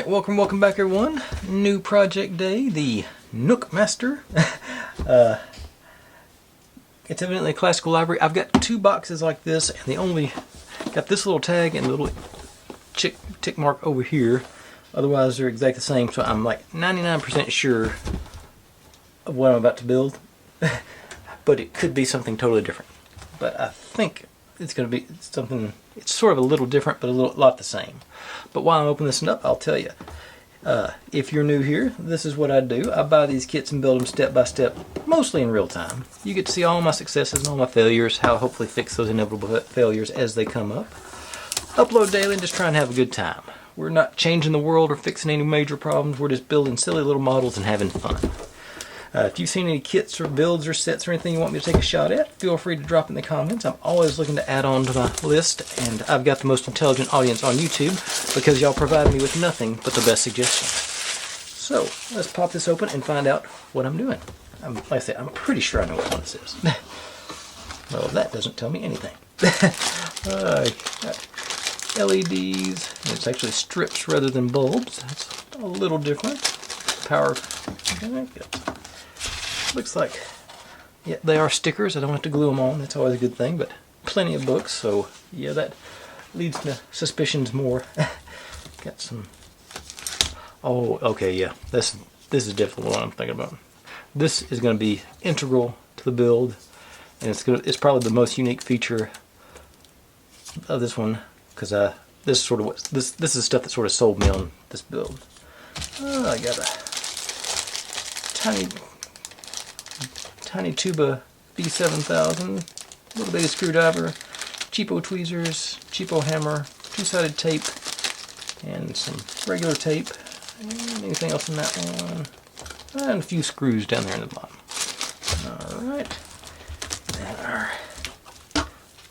welcome back everyone. New project day, the Nook Master. It's evidently a classical library. I've got two boxes like this, and they only got this little tag and a little tick mark over here. Otherwise, they're exactly the same, so I'm like 99% sure of what I'm about to build. But it could be something totally different. But I think it's going to be something, it's sort of a little different, but a lot the same. But while I'm opening this up, I'll tell you. If you're new here, this is what I do. I buy these kits and build them step by step, mostly in real time. You get to see all my successes and all my failures, how I hopefully fix those inevitable failures as they come up. Upload daily and just try and have a good time. We're not changing the world or fixing any major problems. We're just building silly little models and having fun. If you've seen any kits or builds or sets or anything you want me to take a shot at, feel free to drop in the comments. I'm always looking to add on to my list, and I've got the most intelligent audience on YouTube because y'all provide me with nothing but the best suggestions. So, let's pop this open and find out what I'm doing. Like I said, I'm pretty sure I know what one this is. Well, that doesn't tell me anything. Got LEDs, and it's actually strips rather than bulbs. That's a little different. Power. Looks like, yeah, they are stickers. I don't have to glue them on. That's always a good thing, but plenty of books, so yeah, that leads to suspicions more. Got some, oh, okay, yeah, this is definitely what I'm thinking about. This is going to be integral to the build, and it's probably the most unique feature of this one, because this is sort of what, this is stuff that sort of sold me on this build. I got a tiny tuba B7000, little bitty screwdriver, cheapo tweezers, cheapo hammer, two-sided tape, and some regular tape, and anything else in that one, and a few screws down there in the bottom. Alright, and our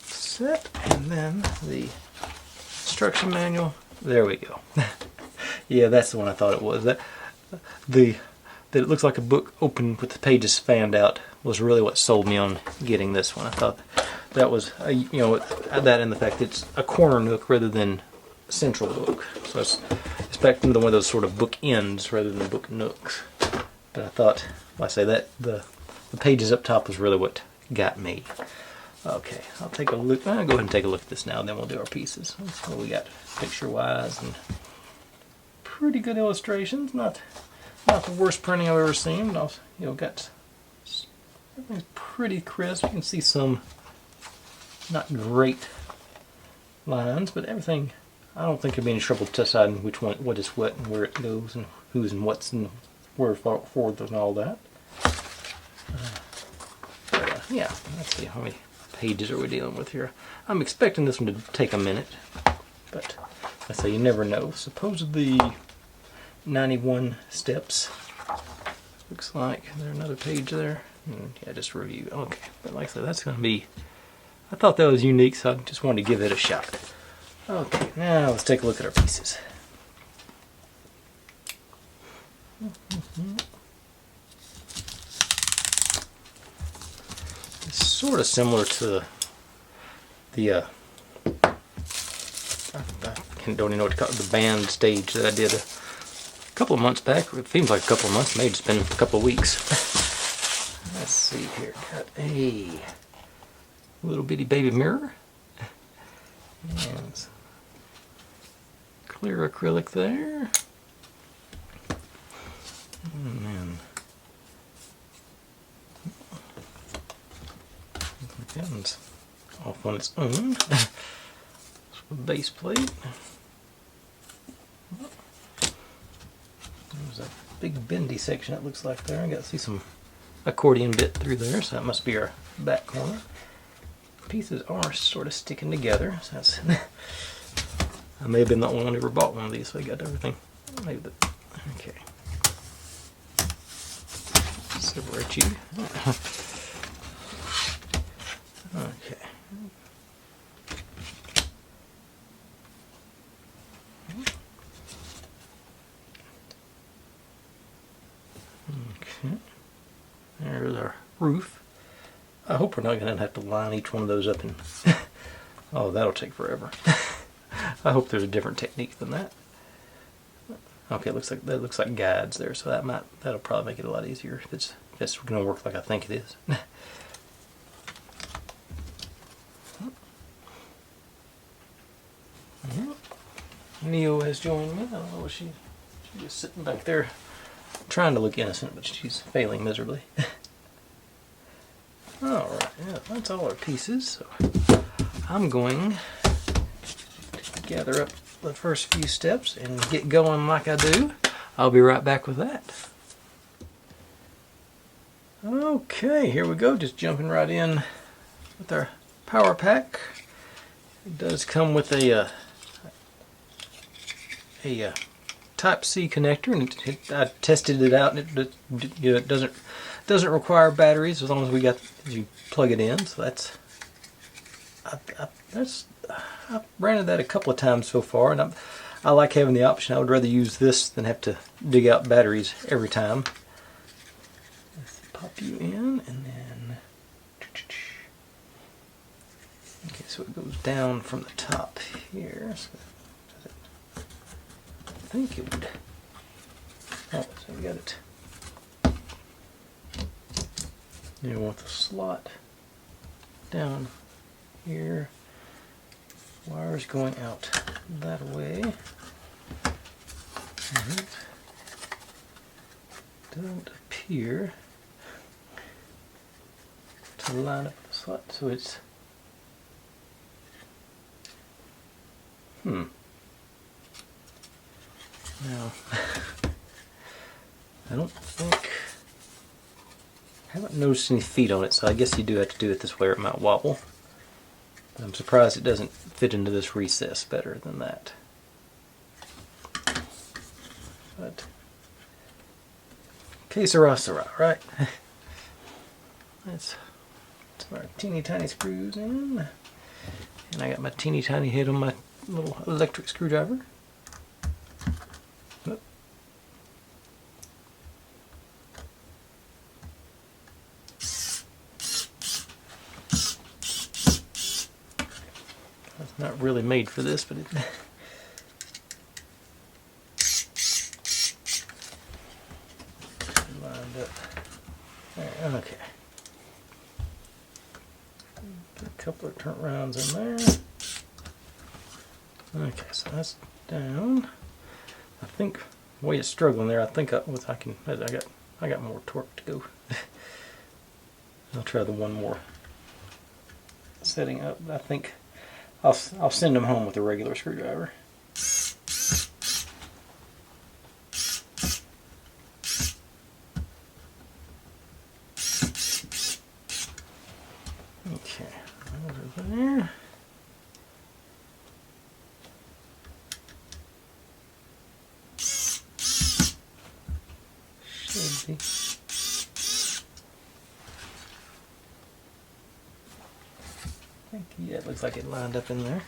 set, and then the instruction manual. There we go. Yeah, that's the one I thought it was. That it looks like a book open with the pages fanned out was really what sold me on getting this one. I thought that was, you know, that and the fact that it's a corner nook rather than a central book. So it's back into one of those sort of book ends rather than book nooks. But I thought, like I say, that the pages up top was really what got me. Okay, I'll take a look. I'll go ahead and take a look at this now, and then we'll do our pieces. Let's see what we got picture-wise, and pretty good illustrations. Not the worst printing I've ever seen. But also, you know, got everything's pretty crisp. You can see some not great lines, but everything. I don't think there'd be any trouble deciding which one, what is what, and where it goes, and who's and what's, and where forward and all that. Yeah, let's see how many pages are we dealing with here. I'm expecting this one to take a minute, but I say you never know. Supposedly 91 steps. Looks like there's another page there. Yeah, just review. Okay, but like I said, that's going to be, I thought that was unique, so I just wanted to give it a shot. Okay, now let's take a look at our pieces. It's sort of similar to the I don't even know what to call it, the band stage that I did a couple of months back. It seems like a couple of months, maybe it's been a couple of weeks. Let's see here, got a little bitty baby mirror. And clear acrylic there. And then it's off on its own. Base plate. There's a big bendy section it looks like there. I got to see some accordion bit through there, so that must be our back corner. Pieces are sort of sticking together. So that's I may have been the only one who ever bought one of these, so I got everything. Maybe okay. Separate you. Okay. Okay. There's our roof. I hope we're not going to have to line each one of those up and oh, that'll take forever. I hope there's a different technique than that. Okay, that looks like guides there, so that'll probably make it a lot easier if it's just going to work like I think it is. Neo has joined me. I don't know what she's just sitting back there trying to look innocent, but she's failing miserably. Alright, yeah, that's all our pieces. So I'm going to gather up the first few steps and get going like I do. I'll be right back with that. Okay, here we go, just jumping right in with our power pack. It does come with a Type-C connector, and I tested it out, and it doesn't require batteries as long as you plug it in. So I've rented that a couple of times so far, and I like having the option. I would rather use this than have to dig out batteries every time. Let's pop you in, and then okay, so it goes down from the top here. So I think it would. Oh, so we got it. You want the slot down here. Wires going out that way. And it doesn't appear to line up with the slot, so it's Now, I haven't noticed any feet on it, so I guess you do have to do it this way or it might wobble. But I'm surprised it doesn't fit into this recess better than that. But, que sera, sera, right? Let's put our teeny tiny screws in. And I got my teeny tiny head on my little electric screwdriver. Oop. It's not really made for this, but it lined up. There, okay. Put a couple of turnarounds in there. Okay, so that's down. I think the way it's struggling there, I think I got more torque to go. I'll try the one more setting up. I think I'll send them home with a regular screwdriver. Okay, over there. Should be. Yeah, it looks like it lined up in there.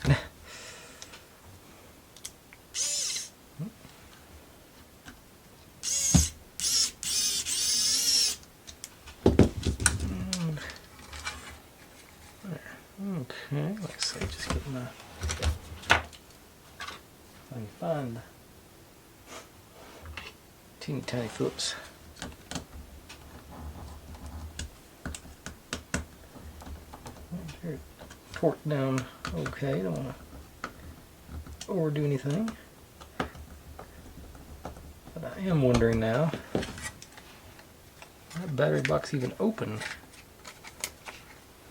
Okay, let's see, just get my, if I can find teeny tiny Phillips. Torque down okay, don't want to overdo anything. But I am wondering now, that battery box even open?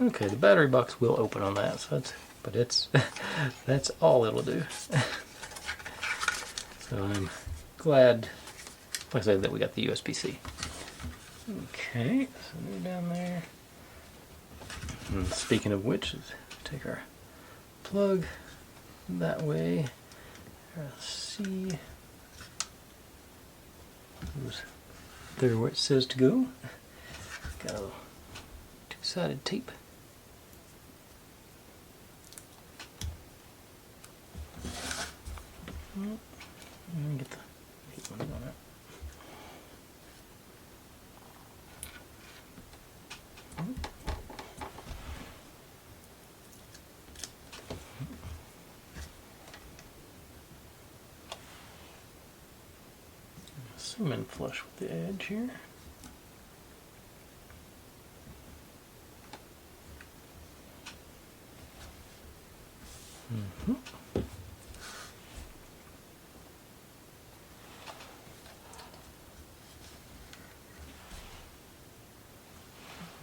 Okay, the battery box will open on that, so that's all it'll do. So I'm glad, like I said, that we got the USB-C. Okay, so move down there. And speaking of which, let's take our plug that way. C goes there where it says to go. Got a little two-sided tape. Let me get the heat one on it. Zoom in flush with the edge here.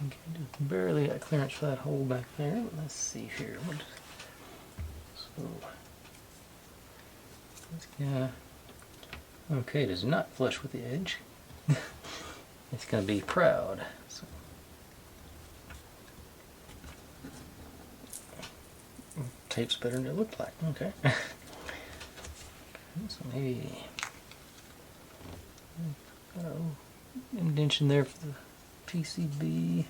Okay, just barely got clearance for that hole back there. But let's see here. So this guy, okay, it is not flush with the edge. It's going to be proud. So tape's better than it looked like. Okay. So maybe indentation there for the PCB.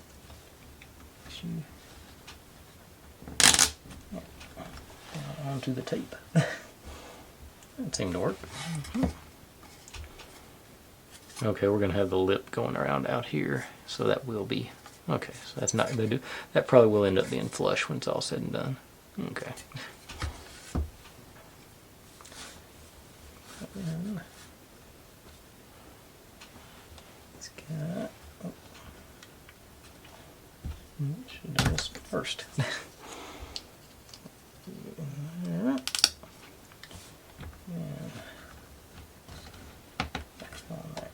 Onto the tape. That seemed to work. Okay, we're gonna have the lip going around out here, so that will be okay. So that's not gonna do. That probably will end up being flush when it's all said and done. Okay. It's got. Oh. Should do this first. There. And back on there.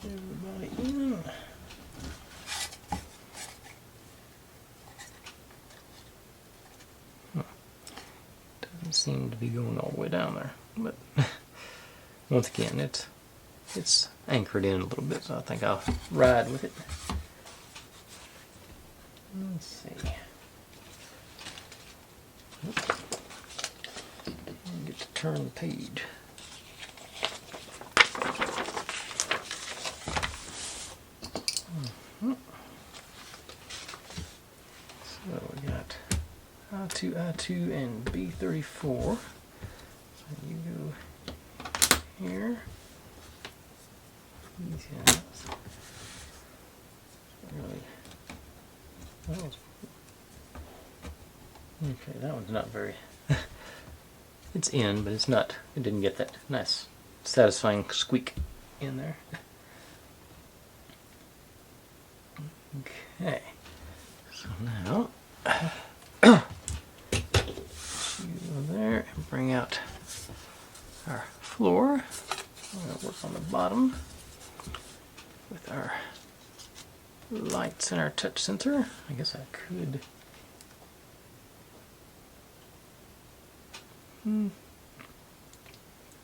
Everybody in. Doesn't seem to be going all the way down there, but once again, it's anchored in a little bit, so I think I'll ride with it. Let's see. Oops. Get to turn the page. So we got I2, and B34. So you go here. These guys. Really. Okay, that one's not very. It's in, but it's not. It didn't get that nice, satisfying squeak in there. Okay, so now you go there and bring out our floor. We're going to work on the bottom with our lights and our touch sensor. I guess I could.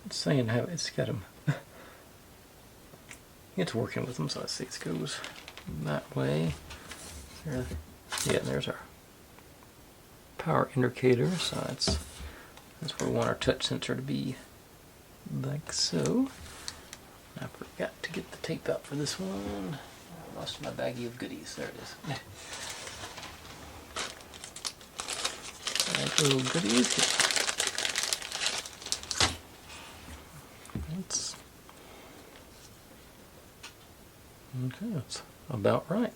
It's saying how it's got them. It's working with them, so let's see. It goes that way. There, yeah, there's our power indicator. So that's where we want our touch sensor to be, like so. I forgot to get the tape out for this one. I lost my baggie of goodies. There it is. Like little goodies. Okay, that's about right.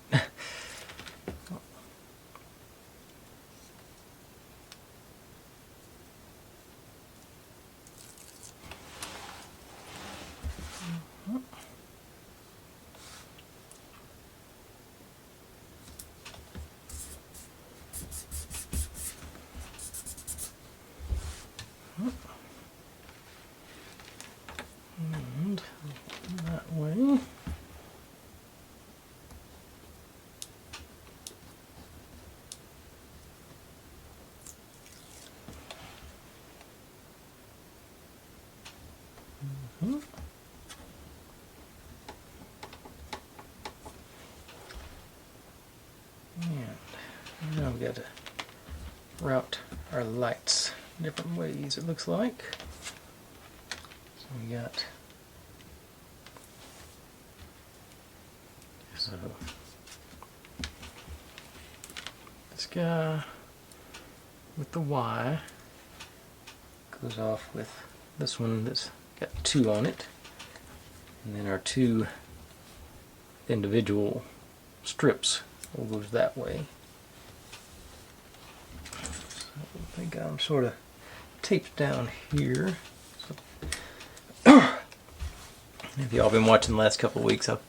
And that way. And now we've got to route our lights different ways, it looks like. So we got this guy with the Y goes off with this one that's got 2 on it, and then our 2 individual strips all goes that way. So I think I'm sort of taped down here. So, if y'all been watching the last couple of weeks, I've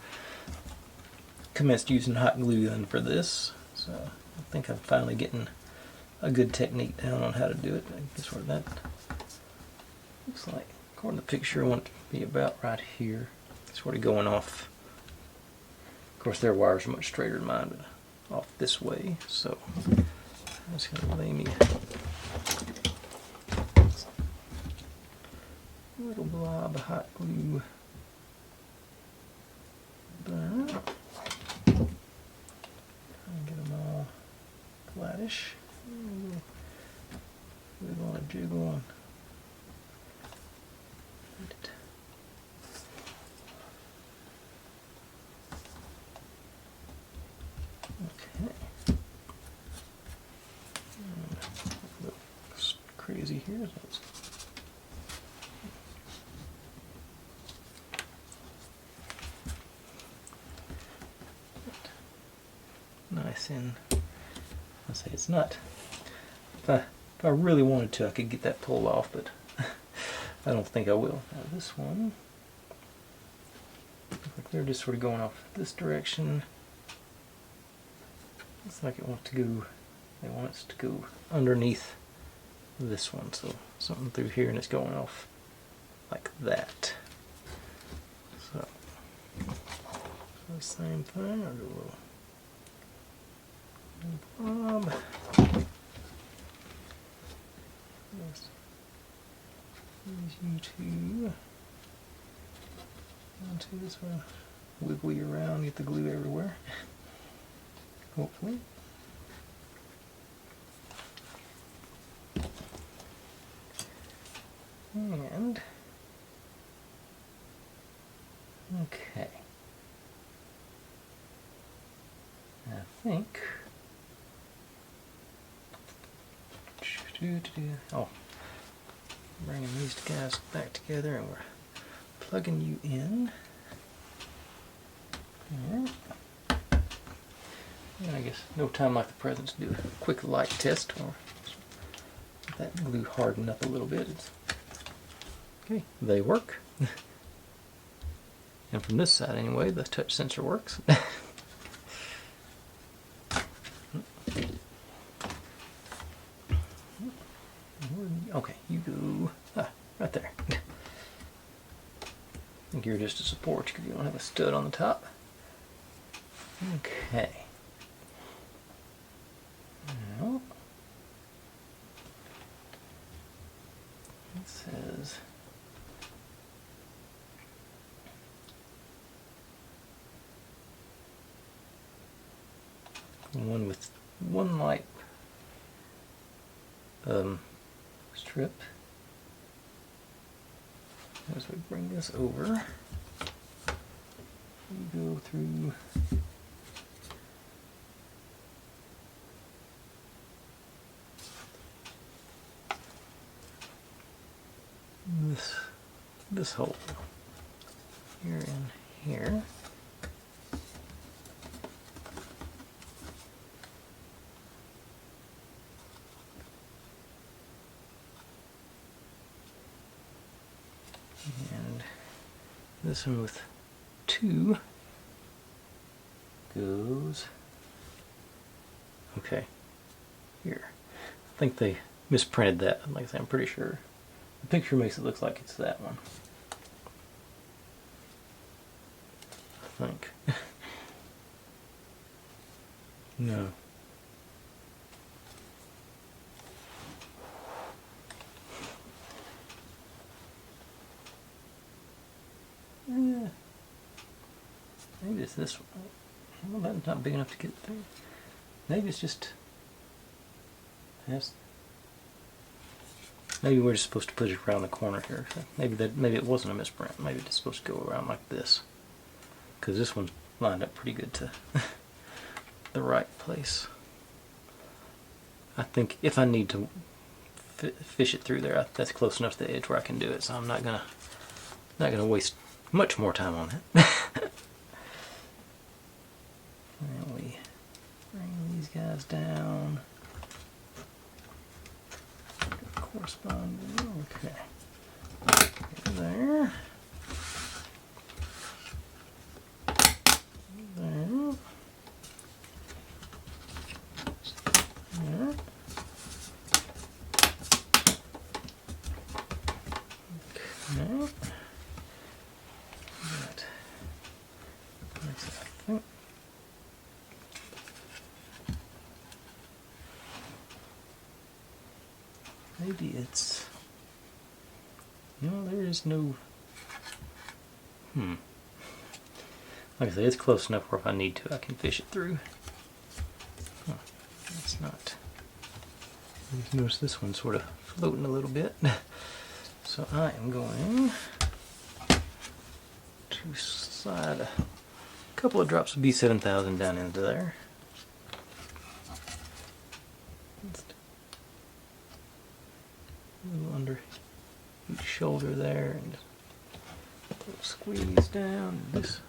commenced using hot glue gun for this. So I think I'm finally getting a good technique down on how to do it. I guess what that looks like. According to the picture, I want it to be about right here. Sort of going off. Of course, their wires are much straighter than mine, but off this way. So I'm just going to lay me a little blob of hot glue there. Get them all flattish. Wiggle on a jiggle on. Okay. Looks crazy here. Nice and I say it's not. If I really wanted to, I could get that pulled off, but I don't think I will. Now this one, looks like they're just sort of going off this direction. Looks like it wants to go. It wants to go underneath this one, so something through here, and it's going off like that. So same thing. I'll do a little. Bob. Yes. Use you two. Onto this one. Wiggle you around, get the glue everywhere. Hopefully. And okay. I think. Oh, bringing these guys back together, and we're plugging you in. And I guess no time like the present to do a quick light test, or let that glue harden up a little bit. Okay, they work. And from this side anyway, the touch sensor works. Okay, you go right there. I think you're just a support because you don't have a stud on the top. Okay. Now, it says one with one light strip. As we bring this over, we go through this hole here and here. And this one with two goes, okay, here. I think they misprinted that. Like I say, I'm pretty sure. The picture makes it look like it's that one. I think. No. Maybe it's this one. Well, that's not big enough to get through. Maybe it's just. Yes. Maybe we're just supposed to put it around the corner here. Maybe it wasn't a misprint. Maybe it's supposed to go around like this. Because this one's lined up pretty good to the right place. I think if I need to fish it through there, that's close enough to the edge where I can do it. So I'm not gonna waste much more time on it. And we bring these guys down. corresponding. Okay. There. There. There. Okay. That makes it, I think. Maybe it's, there is no, like I say, it's close enough where if I need to, I can fish it through. Huh. That's not, you notice this one's sort of floating a little bit. So I am going to slide a couple of drops of B7000 down into there. A little under each shoulder there, and a little squeeze down. This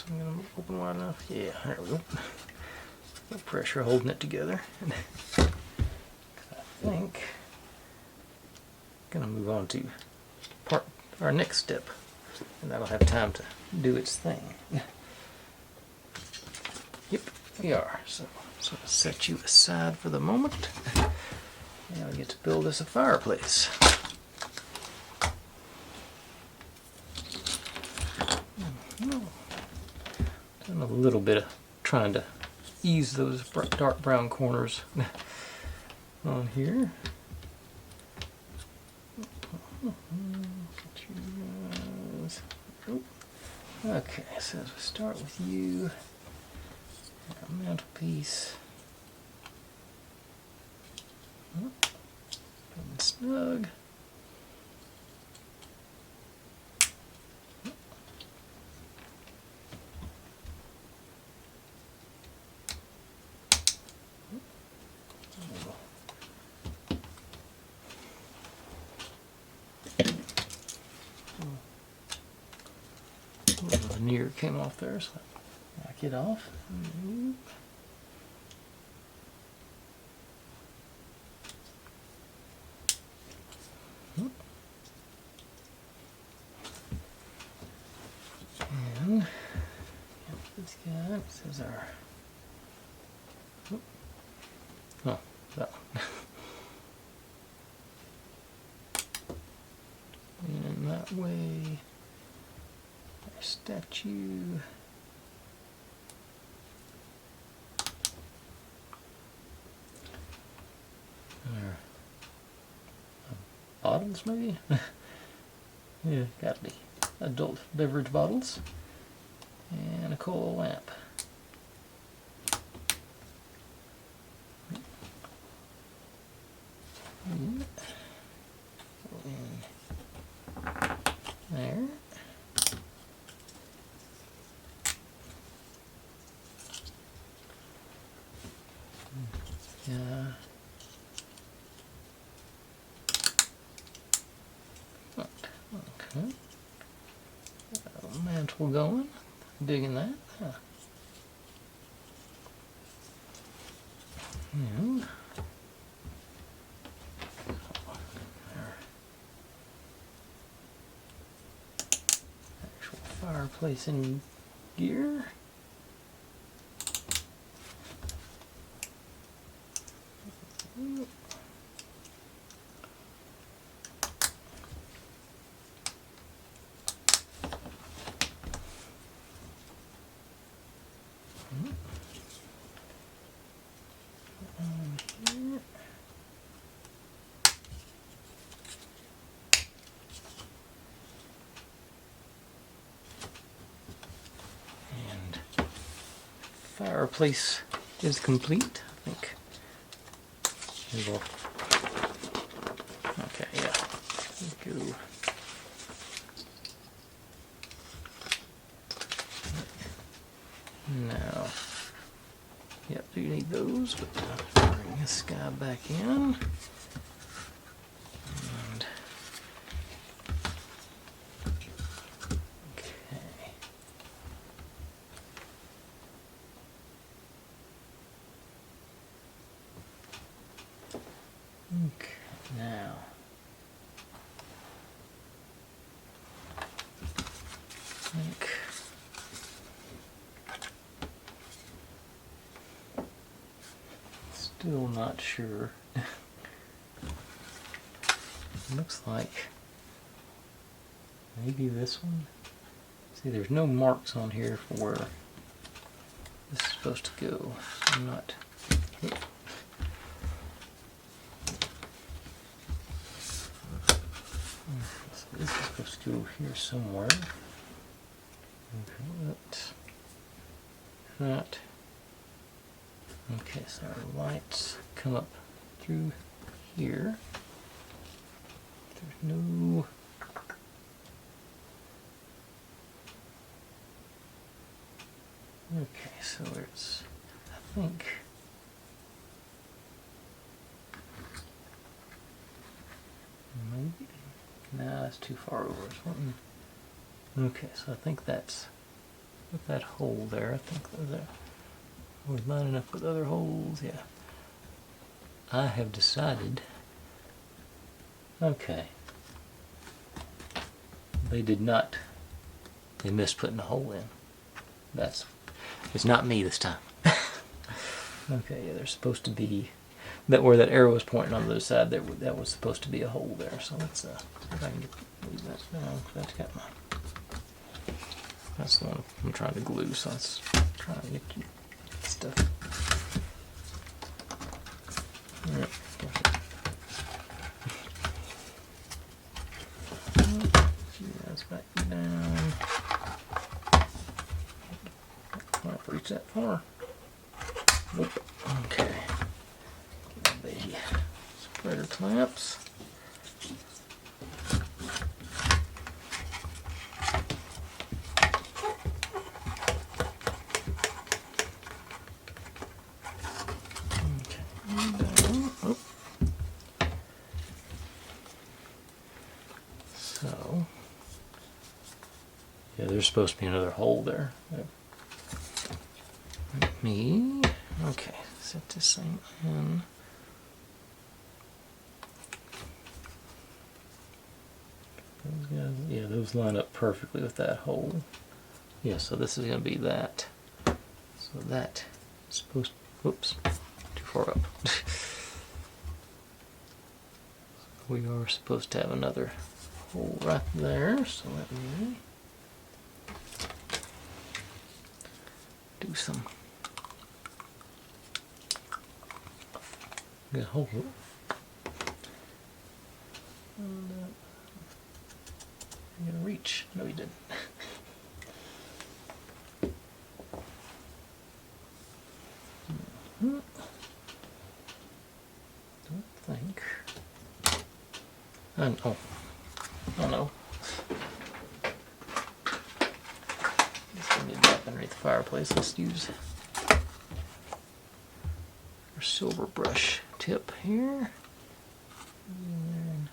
one gonna open wide enough. Yeah, there we go. No pressure holding it together. I think I'm gonna move on to our next step, and that'll have time to do its thing. Yep, we are. So I'll set you aside for the moment. Now I get to build us a fireplace. Done a little bit of trying to ease those dark brown corners on here. Okay, so as we start with you, our mantelpiece. And snug. The veneer came off there, so knock it off. And this guy, this is our, oh, that one. And that way, our statue. Our bottles, maybe? Yeah, gotta be adult beverage bottles. And a coal lamp. And there. Yeah. Okay. Mantle going. Digging that. Huh. And actual fireplace in gear. Fireplace is complete, I think. Okay, yeah. Go. Now, yep, you need those, but bring this guy back in. And okay. Now, I think still not sure. Looks like maybe this one. See, there's no marks on here for where this is supposed to go. I'm not. So this is supposed to go here somewhere. Okay, that. Okay, so our lights come up through here. There's no. Okay, so it's, I think, maybe, nah, that's too far over. Okay, so I think that's, with that hole there, I think that we're lining up with other holes, yeah. I have decided, okay, they did not, they missed putting a hole in. That's, it's not me this time. Okay, yeah, there's supposed to be that where that arrow is pointing on the other side. That was supposed to be a hole there. So let's see if I can leave that down. That's got my. That's the one I'm trying to glue. So let's try and get stuff. All right. That's back down. Not reach that far. Nope. Okay. Get the spreader clamps. Okay. Oh. So, yeah, there's supposed to be another hole there. Me. Okay, set this same in. Those guys, yeah, those line up perfectly with that hole. Yeah, so this is going to be that. So that is supposed to, oops, too far up. We are supposed to have another hole right there, so let me do some. Got a hole. And, I'm gonna reach. No, he didn't. Don't think. Oh no. This gonna be back underneath the fireplace. Let's use our silver brush tip here. And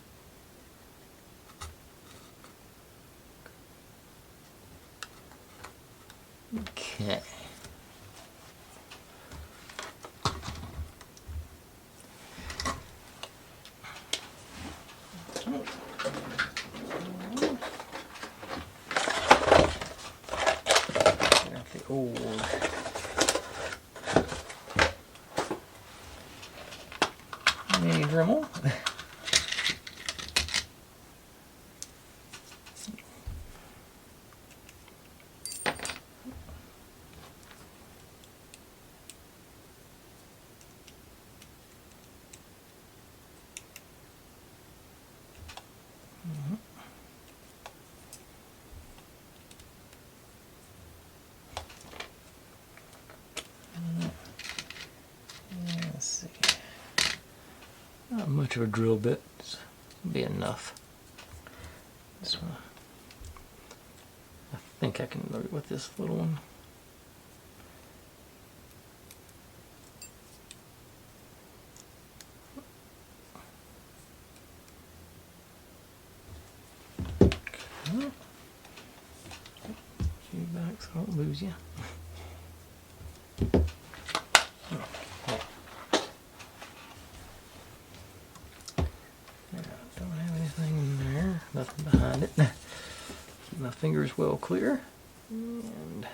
okay. Got the old mini Dremel. Let's see. Not much of a drill bit. This will be enough. This one. I think I can load it with this little one. Okay. You back so I don't lose you. fingers well clear. And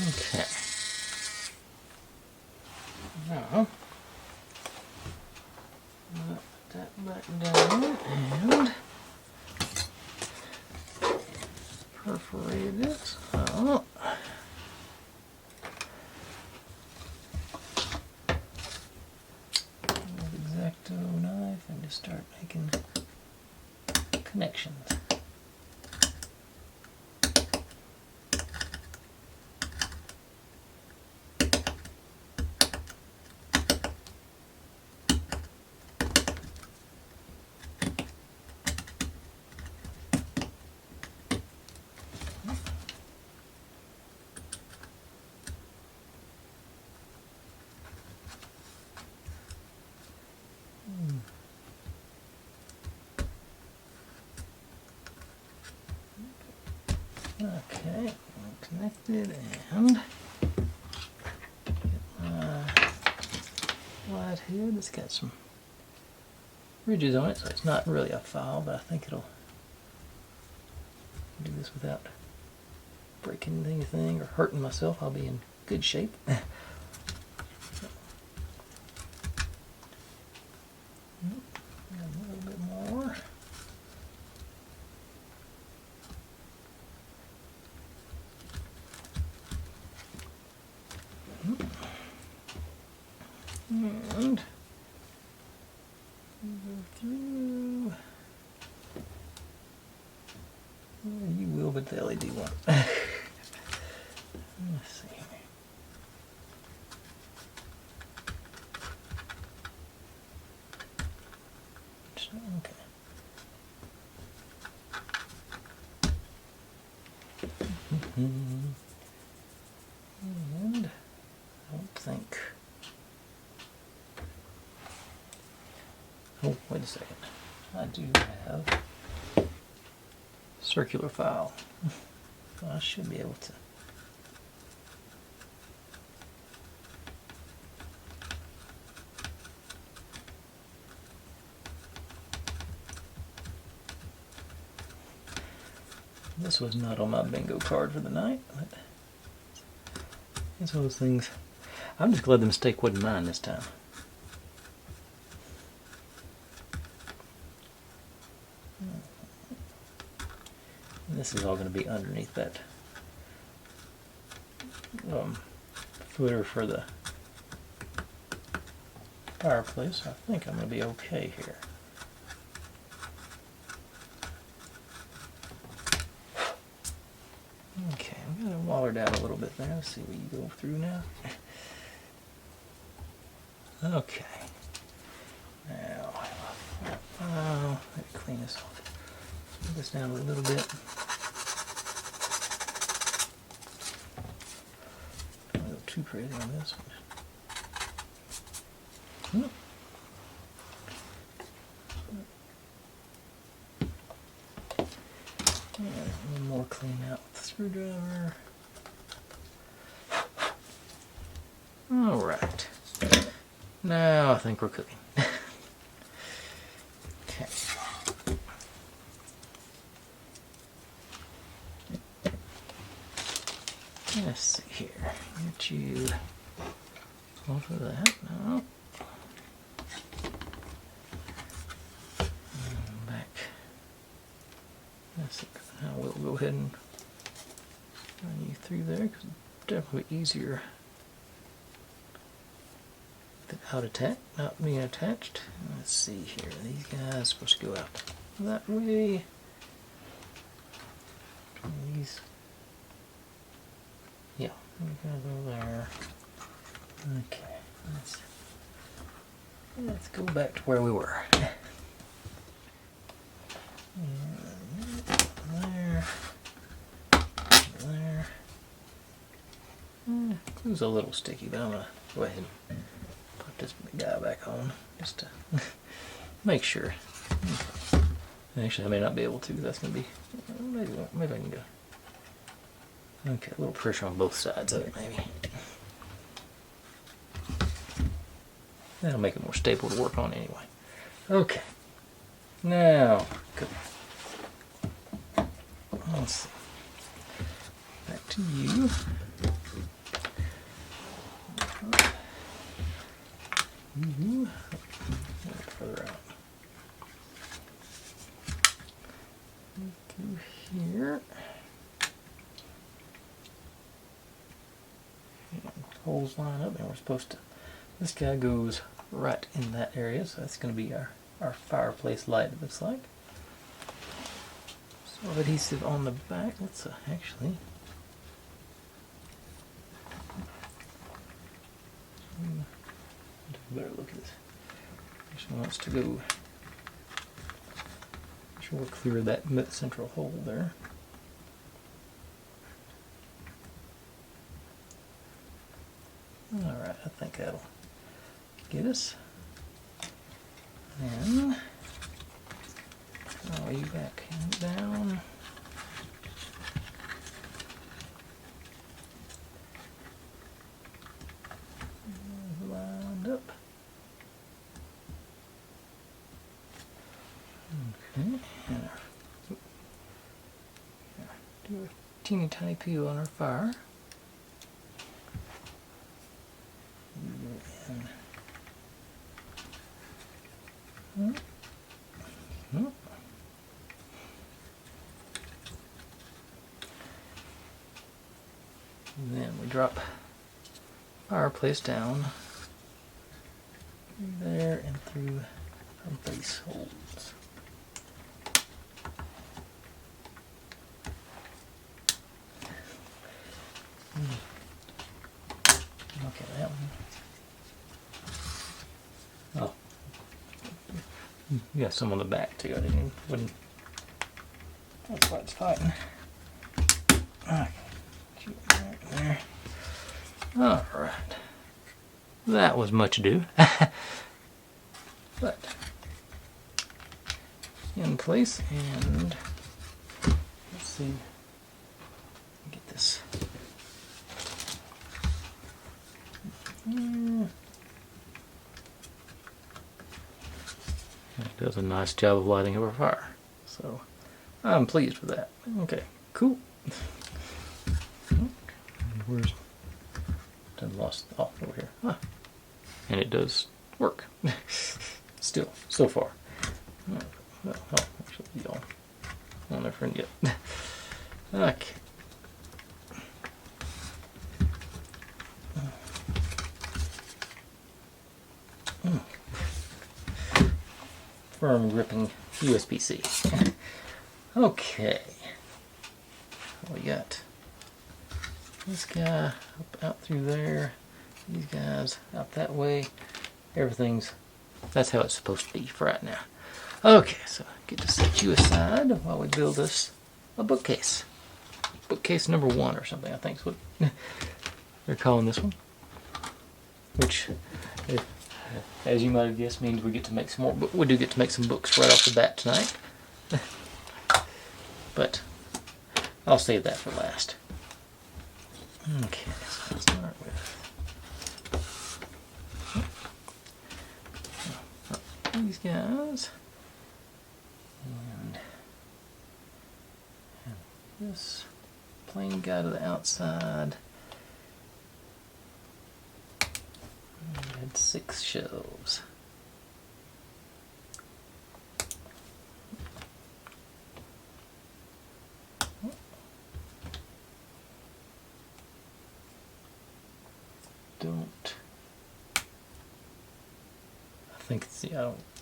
okay. Now, put that back down and perforate it. So, with X-Acto knife and just start making connections. Okay, connected, and get my light here. It's got some ridges on it, so it's not really a file, but I think it'll do this without breaking anything or hurting myself. I'll be in good shape. A little bit more. And go through. Well, you will, but the LED won't. Let's see. Okay. And I don't think. Oh, wait a second. I do have circular file. So I should be able to. This was not on my bingo card for the night, but it's one of those things. I'm just glad the mistake wasn't mine this time. And this is all going to be underneath that footer for the fireplace. I think I'm going to be okay here. Okay, I'm going to waller down a little bit there. Let's see what you go through now. Okay. Now, let me clean this off. Move this down a little bit. Don't go too crazy on this one. And one more clean out with the screwdriver. All right. Now I think we're cooking. Okay. Let's see here. Get you off of that now. And back. That's it. Now we'll go ahead and run you through there because it's definitely easier without not being attached. Let's see here. These guys are supposed to go out that way. These. Yeah, we're gonna go there. Okay, let's go back to where we were. There, there. It was a little sticky, but I'm gonna go ahead and put put this guy back on just to make sure. Okay. Actually, I may not be able to. That's going to be, maybe I can go. Okay, a little pressure on both sides of it, maybe. That'll make it more stable to work on anyway. Okay. Now, let's see. Back to you. Further out. Through here. Holes line up, and we're supposed to. This guy goes right in that area, so that's going to be our fireplace light, it looks like. So adhesive on the back. Let's actually. Better look at this. Actually wants to go. Make sure we're clear of that central hole there. Alright, I think that'll get us. And draw you back down. Lined up. Okay. And do a teeny tiny peel on our fire. And then we drop fireplace down there and through our base holes. Okay, that one. Oh, you got some on the back too. Wouldn't. That's why it's fighting. Okay, shoot right there. All right, that was much ado, but in place. And let's see. Get this. It does a nice job of lighting up our fire, so I'm pleased with that. Okay, cool. Where's done lost? Oh, over here. Ah. And it does work. Still, so far. Oh, actually, y'all on their friend yet. Okay. Firm gripping USB-C. Okay. We got this guy up out through there, these guys out that way. That's how it's supposed to be for right now. Okay, so get to set you aside while we build us a bookcase. Bookcase number 1 or something, I think is what they're calling this one. Which, as you might have guessed, means we get to make some more. We do get to make some books right off the bat tonight. But I'll save that for last. Okay, so let's start with these guys. And this plain guy to the outside. We had 6 shelves.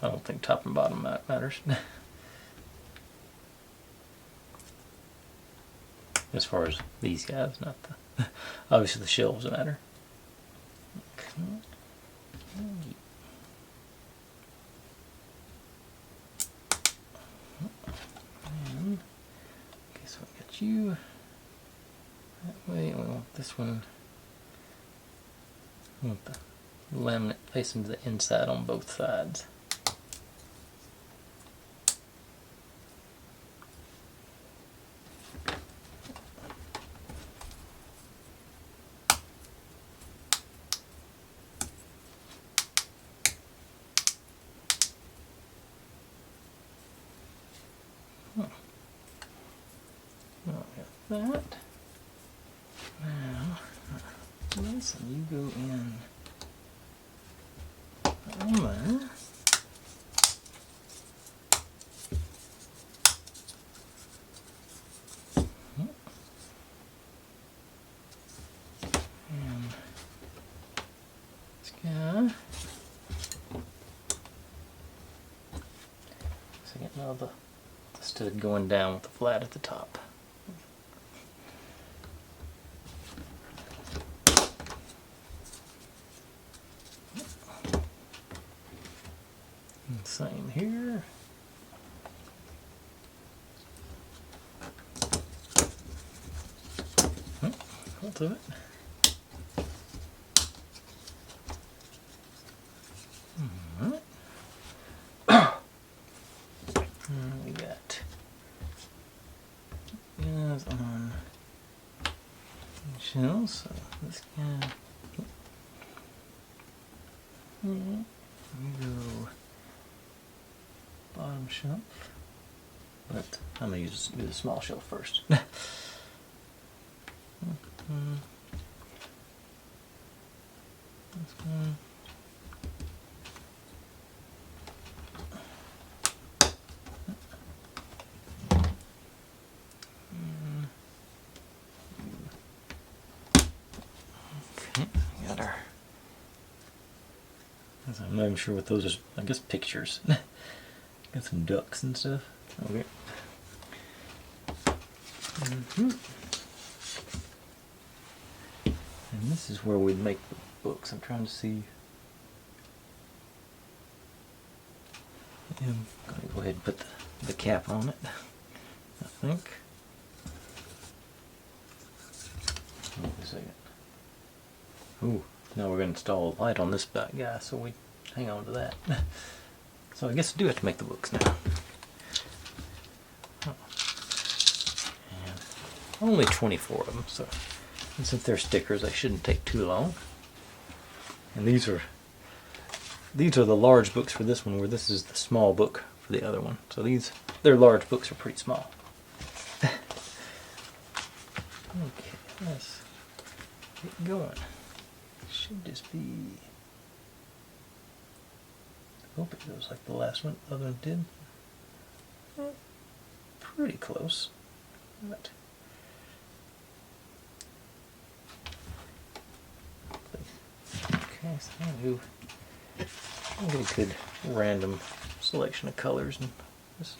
I don't think top and bottom matters. As far as these guys, not the obviously the shelves matter. Okay. Okay, so I got you that way, and we want this one. We want the laminate facing to the inside on both sides. That. Now, listen, you go in on there. And this guy. So get now the stud going down with the flat at the top. Same here. Hold to it. Alright. We got guys on shells, so this guy. We go bottom shelf, but I'm going to do the small shelf first. This one. Okay, got our. I'm not even sure what those are. I guess pictures. Got some ducks and stuff. Okay. And this is where we'd make the books. I'm trying to see. I'm going to go ahead and put the cap on it, I think. Wait a second. Ooh, now we're going to install a light on this back guy, so we hang on to that. So I guess I do have to make the books now. And only 24 of them, so and since they're stickers, they shouldn't take too long. And these are the large books for this one, where this is the small book for the other one. So their large books are pretty small. Okay, let's get going. Should just be. Hope it goes like the last one, the other one did. Pretty close. But okay, so I'll get a good random selection of colors, and this,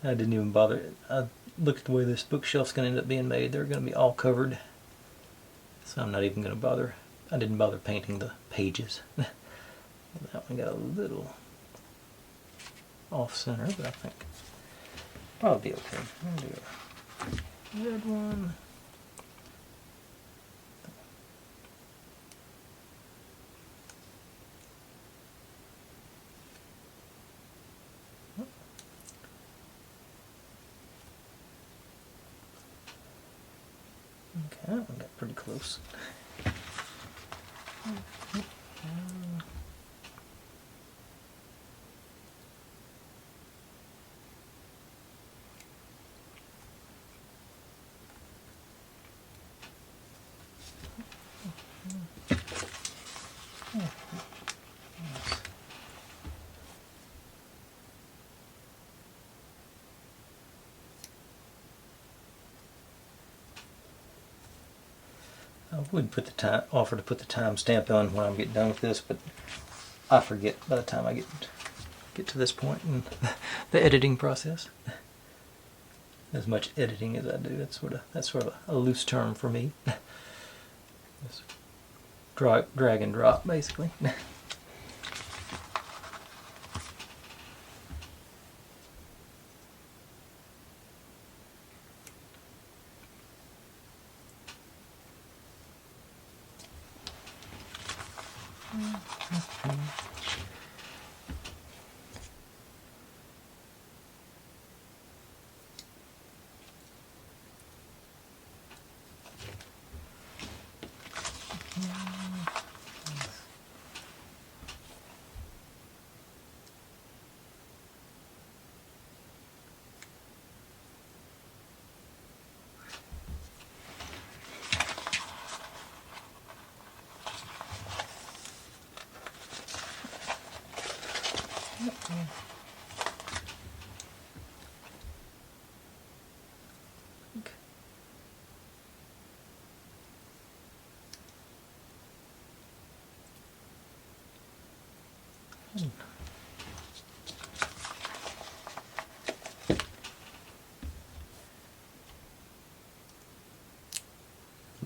I didn't even bother. I looked at the way this bookshelf's going to end up being made. They're going to be all covered, so I'm not even going to bother. I didn't bother painting the pages. That one got a little off center, but I think probably be okay. I'll do a red one. Okay, that one got pretty close. I would offer to put the time stamp on when I get done with this, but I forget by the time I get to this point in the editing process. As much editing as I do, that's sort of a loose term for me. Just drag and drop, basically.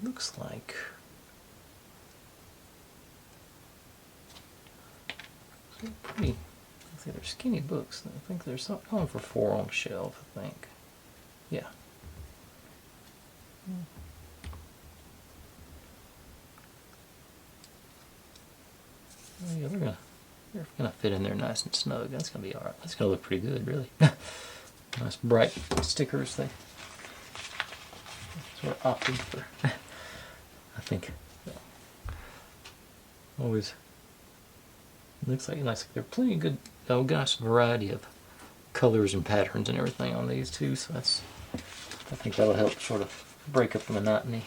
Looks like they're pretty. I think they're skinny books. I think there's something for 4 on the shelf. I think, yeah. Oh, yeah, they're gonna fit in there nice and snug. That's gonna be all right. That's gonna look pretty good, really. Nice bright stickers. They sort of opted for. I think always looks like nice. They're plenty good. Oh, gosh, variety of colors and patterns and everything on these too. So that's. I think that'll help sort of break up the monotony.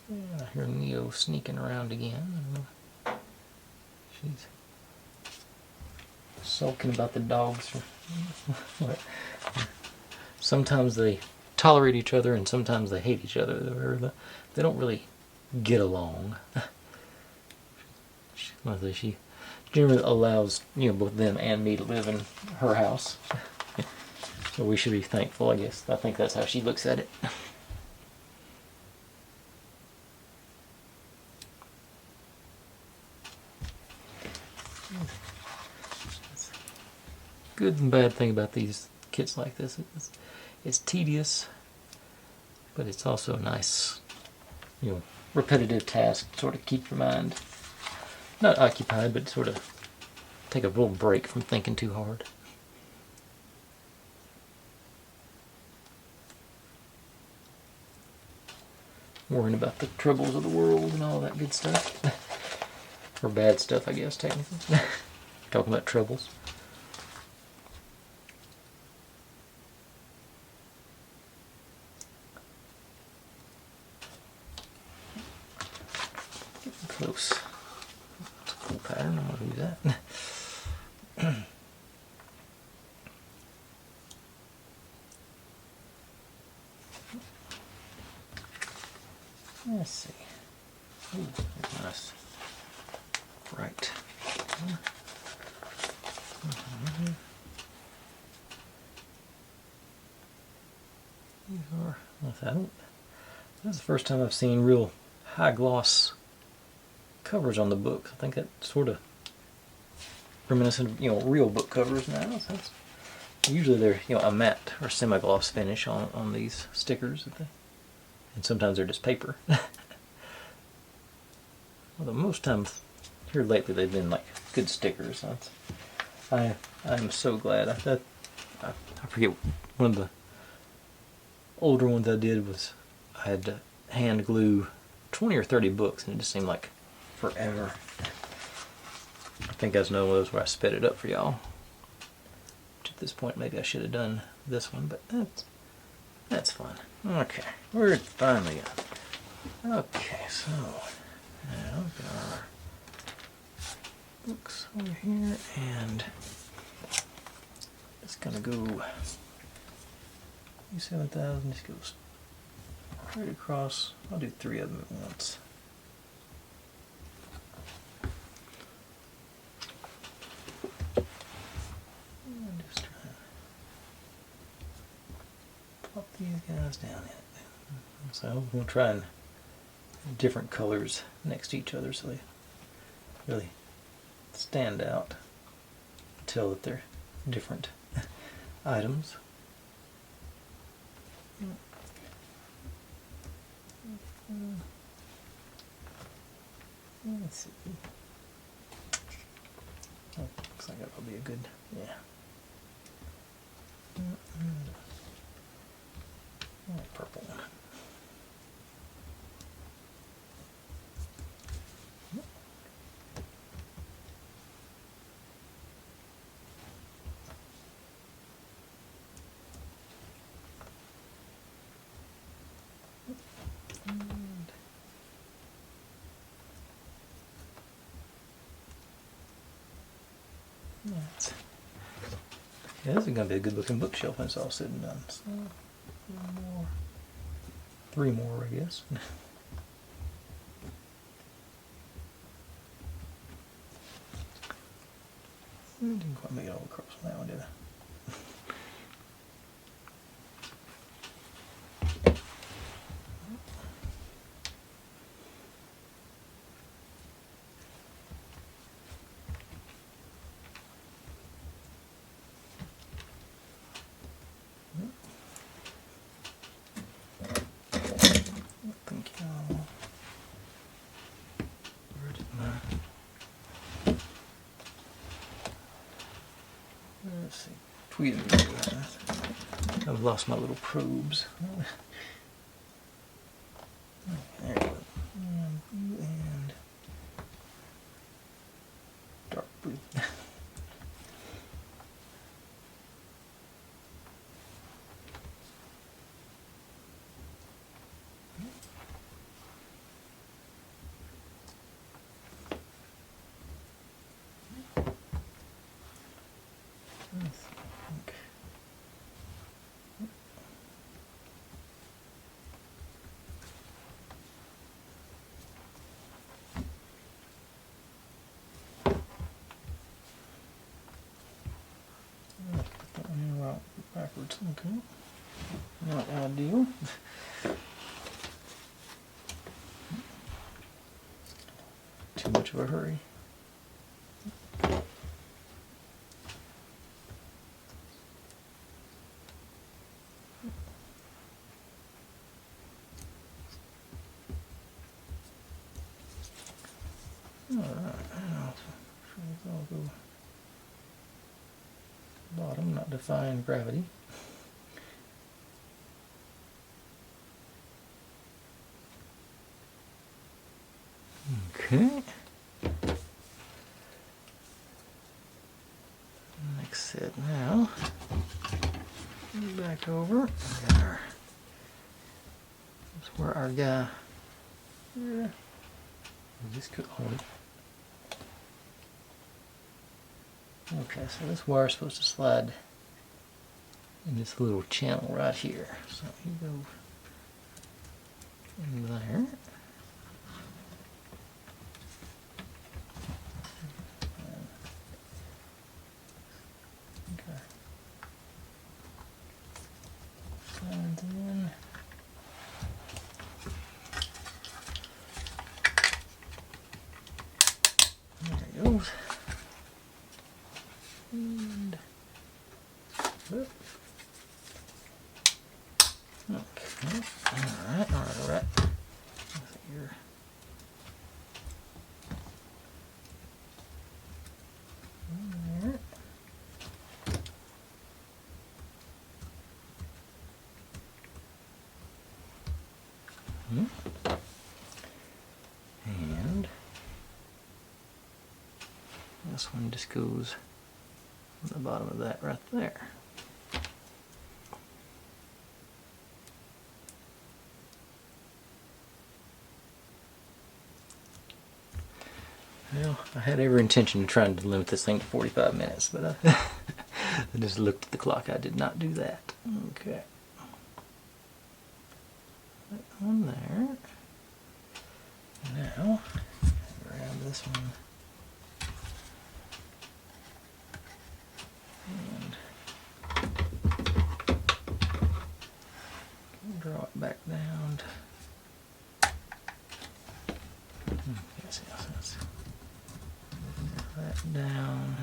Yeah, I hear Neo sneaking around again. She's sulking about the dogs. Sometimes they tolerate each other and sometimes they hate each other. They don't really get along. She generally allows both them and me to live in her house. So we should be thankful, I guess. I think that's how she looks at it. Good and bad thing about these kits like this it's tedious, but it's also a nice, repetitive task to sort of keep your mind not occupied, but sort of take a little break from thinking too hard. Worrying about the troubles of the world and all that good stuff. Or bad stuff, I guess, technically. Talking about troubles. Getting close. It's a cool pattern. I'm going to do that. Let's see. Ooh, that's nice. Right. These are. That's the first time I've seen real high gloss covers on the books. I think that's sort of reminiscent of real book covers now. So usually they're a matte or semi-gloss finish on these stickers, and sometimes they're just paper. Although most times here lately they've been like good stickers. I'm so glad. I forget, one of the older ones I did was I had to hand glue 20 or 30 books, and it just seemed like forever. I think that's one of those where I sped it up for y'all. Which at this point maybe I should have done this one, but that's fun. Okay, we're finally done. Okay, so now we've got our books over here, and it's gonna go 7,000. Just goes straight across. I'll do 3 of them at once. And just try to plop these guys down in it. So I'm going to try and different colors next to each other so they really stand out. tell that they're different items. Let's see. Oh, looks like that will be a good, yeah. Purple one. Yeah, this is going to be a good looking bookshelf when it's all said and done. So, three more, I guess. Didn't quite make it all across on that one, did I? Let's see. I've lost my little probes. There you go. And dark blue. Backwards, okay. Not ideal. Too much of a hurry. Alright, I'll go bottom, not defying gravity. Okay. Like I said, now back over. That's where our guy. Yeah. This could hold it. Okay, so this wire is supposed to slide in this little channel right here. So you go in there. Okay. Slides in. There it goes. And whoop. Okay. Alright. Here. There. And this one just goes on the bottom of that right there. Well, I had every intention of trying to limit this thing to 45 minutes, but I just looked at the clock. I did not do that. Okay. That one there. Now, grab this one. And draw it back down. Yes, that down.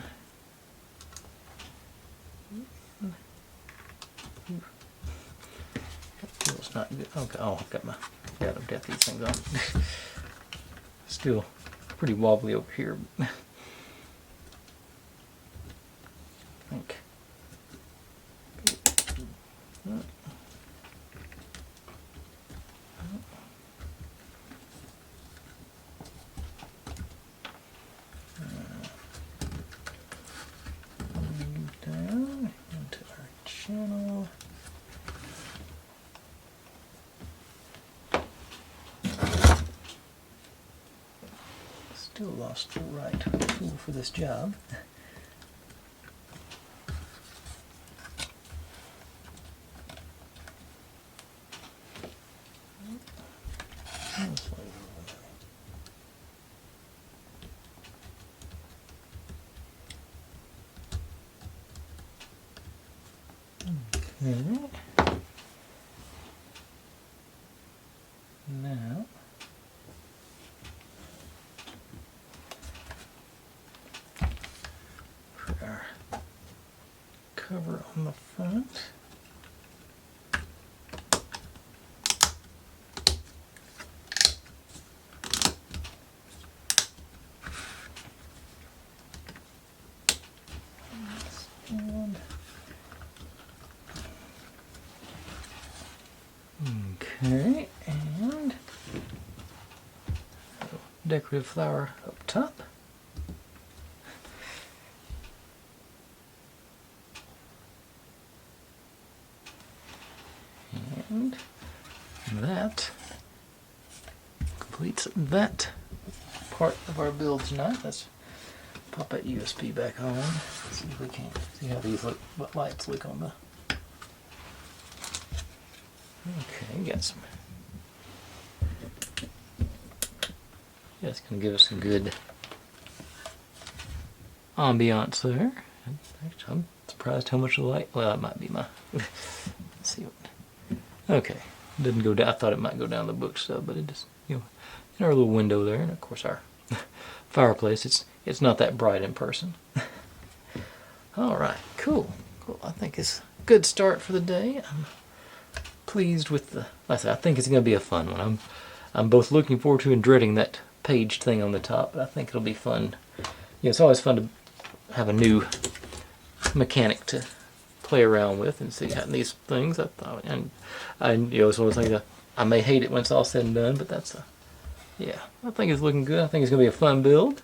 That's not good. Okay, oh, I've got to get these things on. Still pretty wobbly over here. I think. Down into our channel. Still lost the right tool for this job. Okay. Now put our cover on the front. And okay, and decorative flower up top. And that completes that part of our build tonight. Let's pop that USB back on. See if we can see how these look, what lights look on the. Okay, got some. Yeah, it's gonna give us some good ambiance there. Actually, I'm surprised how much of the light. Well, that might be my. Let's see what. Okay, didn't go down. I thought it might go down the bookshelf, but it just, you know, in our little window there, and of course our fireplace. It's not that bright in person. All right, cool. I think it's a good start for the day. I'm pleased with the. Like I said, I think it's going to be a fun one. I'm both looking forward to and dreading that page thing on the top, but I think it'll be fun. You know, it's always fun to have a new mechanic to play around with and see how these things. I thought, and you know, it's one of those things that I may hate it when it's all said and done, but that's yeah. I think it's looking good. I think it's going to be a fun build.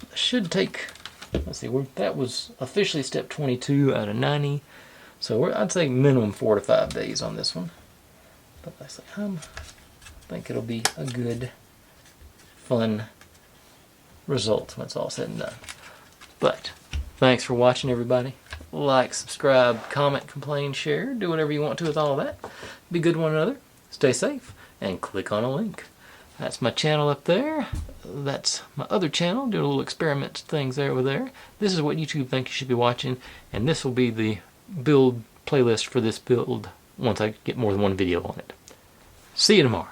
It should take. Let's see. That was officially step 22 out of 90. So I'd say minimum 4 to 5 days on this one. But I think it'll be a good, fun result when it's all said and done. But thanks for watching, everybody. Like, subscribe, comment, complain, share. Do whatever you want to with all of that. Be good to one another. Stay safe. And click on a link. That's my channel up there. That's my other channel. Do a little experiment things there over there. This is what YouTube thinks you should be watching. And this will be the build playlist for this build once I get more than one video on it. See you tomorrow.